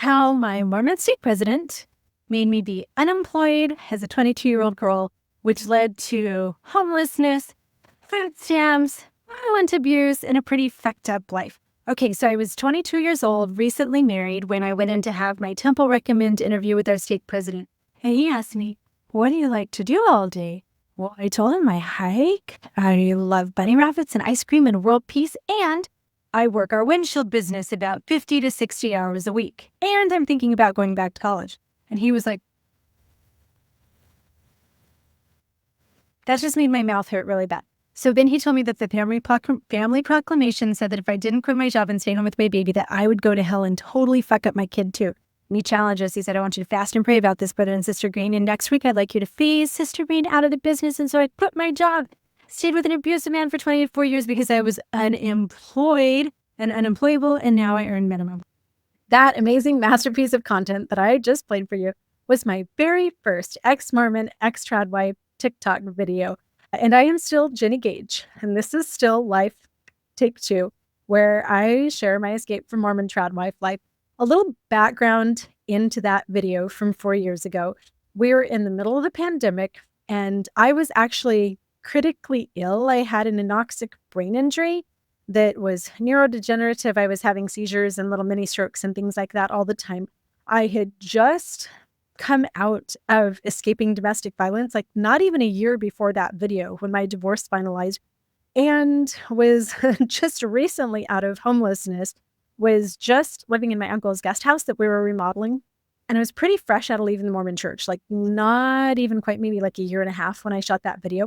how my Mormon stake president made me be unemployed as a 22-year-old girl, which led to homelessness, food stamps, violent abuse, and a pretty fucked up life. Okay, so I was 22 years old, recently married, when I went in to have my temple recommend interview with our stake president. And he asked me, "What do you like to do all day?" Well, I told him I hike, I love bunny rabbits and ice cream and world peace, and I work our windshield business about 50 to 60 hours a week. And I'm thinking about going back to college. And he was like, that just made my mouth hurt really bad. So then he told me that the family proclamation said that if I didn't quit my job and stay home with my baby, that I would go to hell and totally fuck up my kid too. And he challenged us. He said, "I want you to fast and pray about this, brother and sister Green. And next week, I'd like you to phase Sister Green out of the business." And so I quit my job, stayed with an abusive man for 24 years because I was unemployed and unemployable, and now I earn minimum. That amazing masterpiece of content that I just played for you was my very first ex-Mormon, ex-trad wife TikTok video. And I am still Jenny Gage, and this is still Life Take 2, where I share my escape from Mormon trad wife life. A little background into that video from 4 years ago. We were in the middle of the pandemic, and I was actually critically ill. I had an anoxic brain injury that was neurodegenerative. I was having seizures and little mini strokes and things like that all the time. I had just come out of escaping domestic violence, like not even a year before that video when my divorce finalized, and was just recently out of homelessness, was just living in my uncle's guest house that we were remodeling. And I was pretty fresh out of leaving the Mormon church, like not even quite, maybe like a year and a half when I shot that video.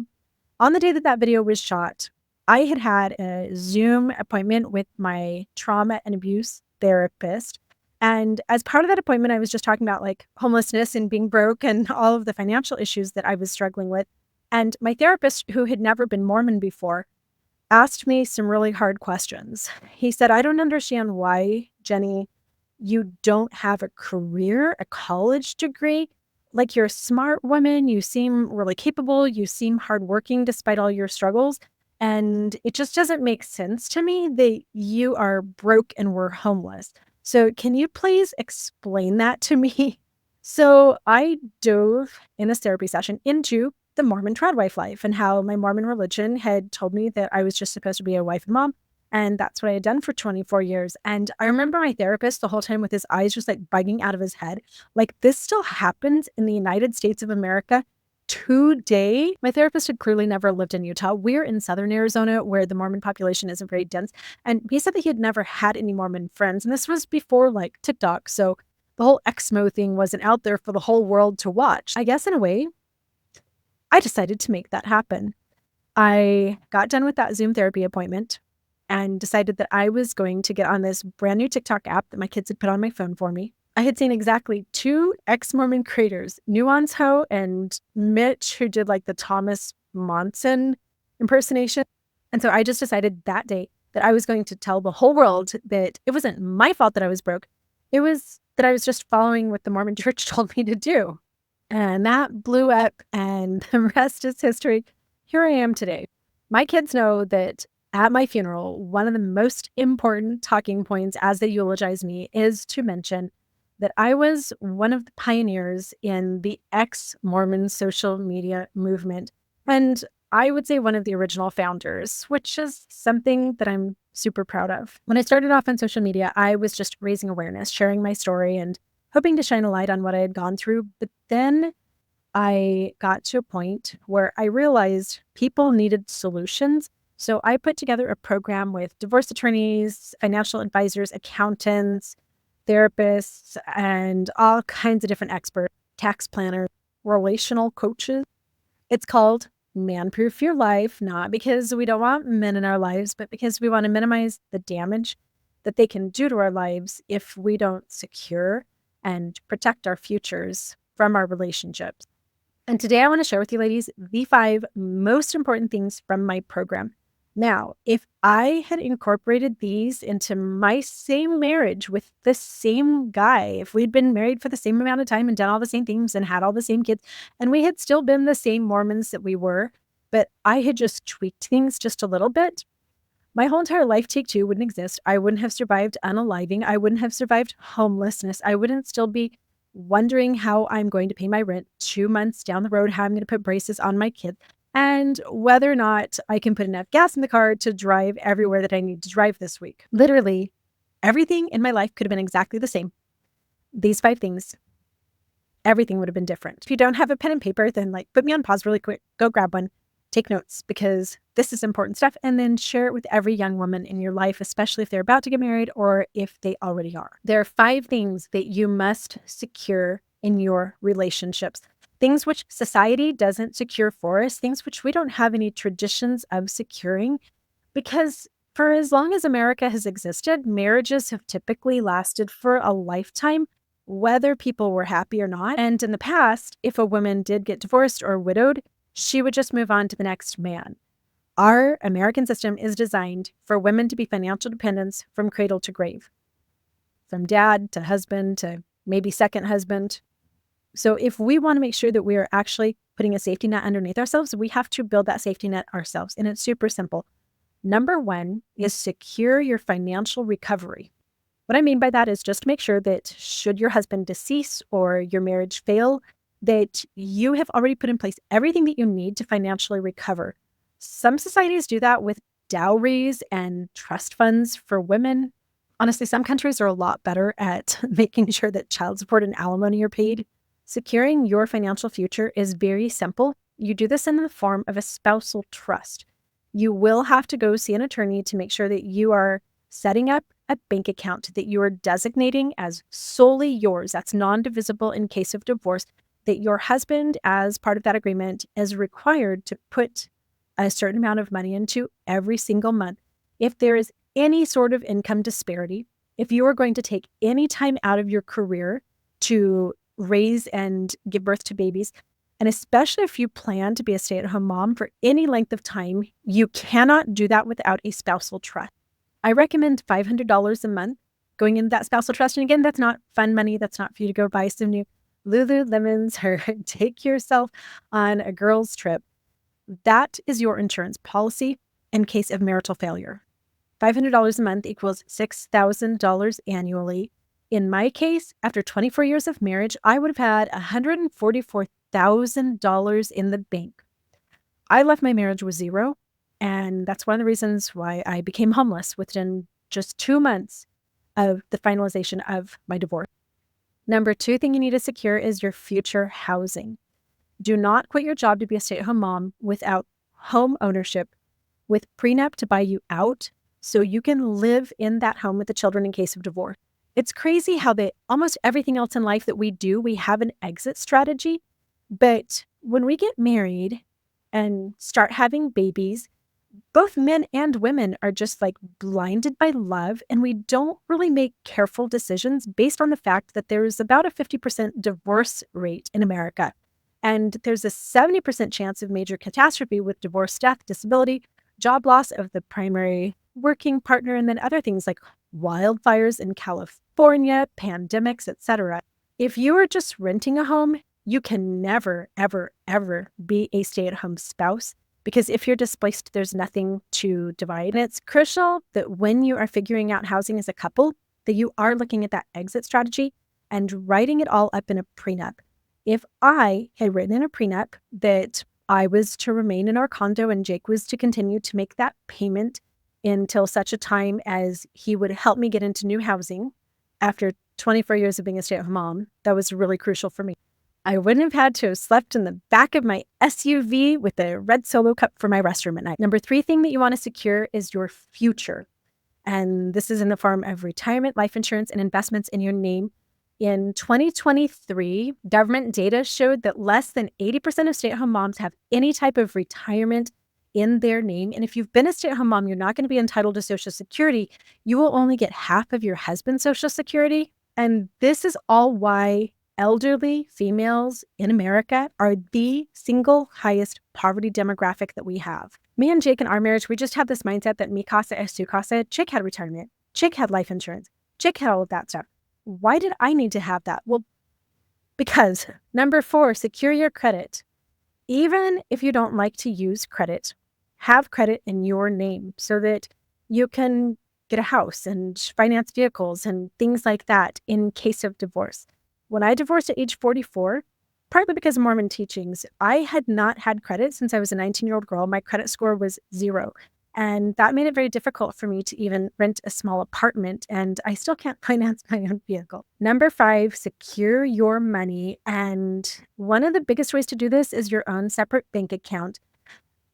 On the day that that video was shot, I had had a Zoom appointment with my trauma and abuse therapist. And as part of that appointment, I was just talking about like homelessness and being broke and all of the financial issues that I was struggling with. And my therapist, who had never been Mormon before, asked me some really hard questions. He said, "I don't understand why, Jenny, you don't have a career, a college degree. Like, you're a smart woman, you seem really capable, you seem hardworking despite all your struggles. And it just doesn't make sense to me that you are broke and we're homeless. So can you please explain that to me?" So I dove in this therapy session into the Mormon tradwife life and how my Mormon religion had told me that I was just supposed to be a wife and mom. And that's what I had done for 24 years. And I remember my therapist the whole time with his eyes just like bugging out of his head. Like, this still happens in the United States of America today. My therapist had clearly never lived in Utah. We're in southern Arizona where the Mormon population isn't very dense. And he said that he had never had any Mormon friends. And this was before like TikTok. So the whole Exmo thing wasn't out there for the whole world to watch. I guess in a way, I decided to make that happen. I got done with that Zoom therapy appointment and decided that I was going to get on this brand new TikTok app that my kids had put on my phone for me. I had seen exactly 2 ex-Mormon creators, Nuance Ho and Mitch, who did like the Thomas Monson impersonation. And so I just decided that day that I was going to tell the whole world that it wasn't my fault that I was broke. It was that I was just following what the Mormon church told me to do. And that blew up, and the rest is history. Here I am today. My kids know that at my funeral, one of the most important talking points as they eulogize me is to mention that I was one of the pioneers in the ex-Mormon social media movement. And I would say one of the original founders, which is something that I'm super proud of. When I started off on social media, I was just raising awareness, sharing my story, and hoping to shine a light on what I had gone through. But then I got to a point where I realized people needed solutions. So I put together a program with divorce attorneys, financial advisors, accountants, therapists, and all kinds of different experts, tax planners, relational coaches. It's called Man Proof Your Life, not because we don't want men in our lives, but because we want to minimize the damage that they can do to our lives if we don't secure and protect our futures from our relationships. And today I want to share with you, ladies, the 5 most important things from my program. Now, if I had incorporated these into my same marriage with the same guy, if we'd been married for the same amount of time and done all the same things and had all the same kids, and we had still been the same Mormons that we were, but I had just tweaked things just a little bit, My whole entire life, take two wouldn't exist. I wouldn't have survived unaliving. I wouldn't have survived homelessness. I wouldn't still be wondering how I'm going to pay my rent 2 months down the road, how I'm going to put braces on my kid, and whether or not I can put enough gas in the car to drive everywhere that I need to drive this week. Literally, everything in my life could have been exactly the same. These 5 things, everything would have been different. If you don't have a pen and paper, then put me on pause really quick. Go grab one. Take notes, because this is important stuff, and then share it with every young woman in your life, especially if they're about to get married or if they already are. There are 5 things that you must secure in your relationships. Things which society doesn't secure for us, things which we don't have any traditions of securing, because for as long as America has existed, marriages have typically lasted for a lifetime, whether people were happy or not. And in the past, if a woman did get divorced or widowed, she would just move on to the next man. Our American system is designed for women to be financial dependents from cradle to grave, from dad to husband to maybe second husband. So if we want to make sure that we are actually putting a safety net underneath ourselves, we have to build that safety net ourselves. And it's super simple. Number 1 is secure your financial recovery. What I mean by that is just make sure that should your husband decease or your marriage fail, that you have already put in place everything that you need to financially recover. Some societies do that with dowries and trust funds for women. Honestly, some countries are a lot better at making sure that child support and alimony are paid. Securing your financial future is very simple. You do this in the form of a spousal trust. You will have to go see an attorney to make sure that you are setting up a bank account that you are designating as solely yours. That's non-divisible in case of divorce. That your husband, as part of that agreement, is required to put a certain amount of money into every single month. If there is any sort of income disparity, if you are going to take any time out of your career to raise and give birth to babies, and especially if you plan to be a stay-at-home mom for any length of time, you cannot do that without a spousal trust. I recommend $500 a month going into that spousal trust. And again, that's not fun money. That's not for you to go buy some new Lululemons or take yourself on a girls' trip. That is your insurance policy in case of marital failure. $500 a month equals $6,000 annually. In my case, after 24 years of marriage, I would have had $144,000 in the bank. I left my marriage with zero, and that's one of the reasons why I became homeless within just 2 months of the finalization of my divorce. Number 2 thing you need to secure is your future housing. Do not quit your job to be a stay-at-home mom without home ownership, with prenup to buy you out so you can live in that home with the children in case of divorce. It's crazy how almost everything else in life that we do, we have an exit strategy. But when we get married and start having babies, both men and women are just blinded by love, and we don't really make careful decisions based on the fact that there's about a 50% divorce rate in America. And there's a 70% chance of major catastrophe with divorce, death, disability, job loss of the primary working partner, and then other things like wildfires in California, pandemics, etc. If you are just renting a home, you can never, ever, ever be a stay-at-home spouse, because if you're displaced, there's nothing to divide. And it's crucial that when you are figuring out housing as a couple, that you are looking at that exit strategy and writing it all up in a prenup. If I had written in a prenup that I was to remain in our condo and Jake was to continue to make that payment until such a time as he would help me get into new housing after 24 years of being a stay-at-home mom, that was really crucial for me. I wouldn't have had to have slept in the back of my SUV with a red Solo cup for my restroom at night. Number 3 thing that you want to secure is your future. And this is in the form of retirement, life insurance, and investments in your name. In 2023, government data showed that less than 80% of stay-at-home moms have any type of retirement in their name. And if you've been a stay-at-home mom, you're not going to be entitled to Social Security. You will only get half of your husband's Social Security. And this is all why elderly females in America are the single highest poverty demographic that we have. Me and Jake in our marriage, we just had this mindset that mi casa es tu casa. Jake had retirement. Jake had life insurance. Jake had all of that stuff. Why did I need to have that? Well, because number 4, secure your credit. Even if you don't like to use credit, have credit in your name so that You can get a house and finance vehicles and things like that in case of divorce. When I divorced at age 44, partly because of Mormon teachings, I had not had credit since I was a 19-year-old girl. My credit score was 0. And that made it very difficult for me to even rent a small apartment. And I still can't finance my own vehicle. Number 5, secure your money. And one of the biggest ways to do this is your own separate bank account.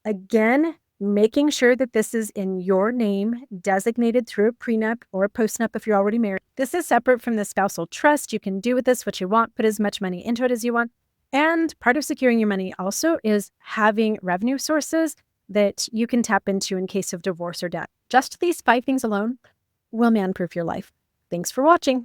Again, making sure that this is in your name, designated through a prenup or a postnup if you're already married. This is separate from the spousal trust. You can do with this what you want, put as much money into it as you want. And part of securing your money also is having revenue sources that you can tap into in case of divorce or death. Just these 5 things alone will man-proof your life. Thanks for watching.